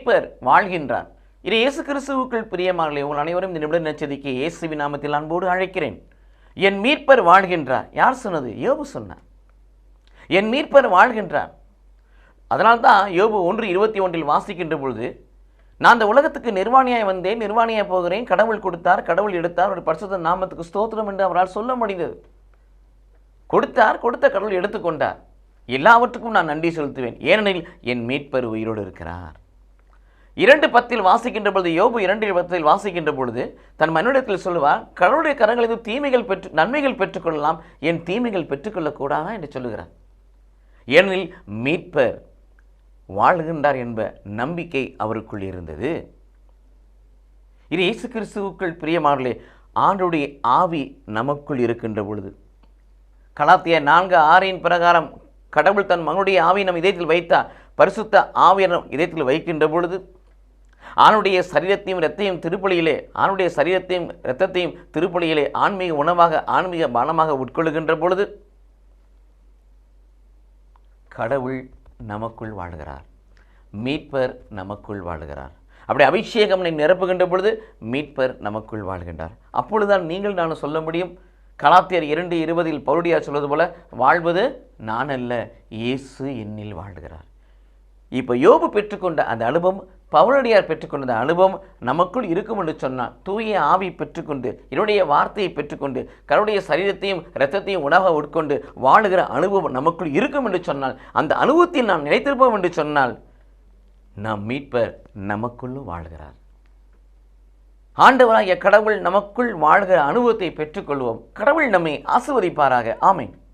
மீட்பர் வாழ்கின்றார். இது இயேசு கிறிஸ்துவுக்குள் பிரியமானவர்களே, உங்கள் அனைவரும் இந்த நிமிட நற்செய்திக்கு இயேசுவின் நாமத்தில் அன்போடு அழைக்கிறேன். என் மீட்பர் வாழ்கின்றார். யார் சொன்னது? யோபு சொன்னார். என் மீட்பர் வாழ்கின்றார். அதனால்தான் யோபு 1:21 வாசிக்கின்ற பொழுது, நான் அந்த உலகத்துக்கு நிர்வாணியாய் வந்தேன், நிர்வாணியாய் போகிறேன், கடவுள் கொடுத்தார், கடவுள் எடுத்தார், ஒரு பரிசுத்த நாமத்துக்கு ஸ்தோத்திரம் என்று அவரால் சொல்ல முடிந்தது. கொடுத்தார், கொடுத்த கடவுள் எடுத்துக்கொண்டார். எல்லாவற்றுக்கும் நான் நன்றி செலுத்துவேன், ஏனெனில் என் மீட்பர் உயிரோடு இருக்கிறார். 2:10 வாசிக்கின்ற பொழுது, யோபு 2:10 வாசிக்கின்ற பொழுது தன் மனிதத்தில் சொல்லுவார், கடவுளுடைய கரங்களில் தீமைகள் நன்மைகள் பெற்றுக்கொள்ளலாம், என் தீமைகள் பெற்றுக்கொள்ளக்கூடாதா என்று சொல்லுகிறார். ஏனெனில் மீட்பர் வாழ்கின்றார் என்ப நம்பிக்கை அவருக்குள் இருந்தது. இது இயேசு கிறிஸ்துவுக்குள் பிரியமானவர்களே, ஆண்டவருடைய ஆவி நமக்குள் இருக்கின்ற பொழுது, கலாத்தியர் 4:6 பிரகாரம் கடவுள் தன் மகனுடைய ஆவியை நம் இதயத்தில் வைத்தார். பரிசுத்த ஆவியை நம் இதயத்தில் வைக்கின்ற பொழுது, ஆணுடைய சரீரத்தையும் இரத்தையும் திருப்பலியிலே, ஆணுடைய சரீரத்தையும் இரத்தத்தையும் திருப்பலியிலே ஆன்மீக உணவாக, ஆன்மீக பானமாக உட்கொள்ளுகின்ற பொழுது, கடவுள் நமக்குள் வாழ்கிறார், மீட்பர் நமக்குள் வாழ்கிறார். அப்படி அபிஷேகம் நிரப்புகின்ற பொழுது மீட்பர் நமக்குள் வாழ்கின்றார். அப்பொழுதுதான் நீங்கள் நானும் சொல்ல முடியும், கலாத்தியர் 2:20 பவுலடியார் சொல்வது போல, வாழ்வது நான் அல்ல, இயேசு என்னில் வாழ்கிறார். இப்போ யோபு பெற்றுக்கொண்ட அந்த அனுபவம், பவுலடியார் பெற்றுக்கொண்ட அனுபவம் நமக்குள் இருக்கும் என்று சொன்னால், தூய ஆவி பெற்றுக்கொண்டு, என்னுடைய வார்த்தையை பெற்றுக்கொண்டு, கடவுளுடைய சரீரத்தையும் இரத்தத்தையும் உணவாக உட்கொண்டு வாழுகிற அனுபவம் நமக்குள் இருக்கும் என்று சொன்னால், அந்த அனுபவத்தில் நாம் நிலைத்திருப்போம் என்று சொன்னால், நம் மீட்பர் நமக்குள்ளும் வாழ்கிறார். ஆண்டவராகிய கடவுள் நமக்குள் வாழ்கிற அனுபவத்தை பெற்றுக்கொள்வோம். கடவுள் நம்மை ஆசீர்வதிப்பாராக. ஆமென்.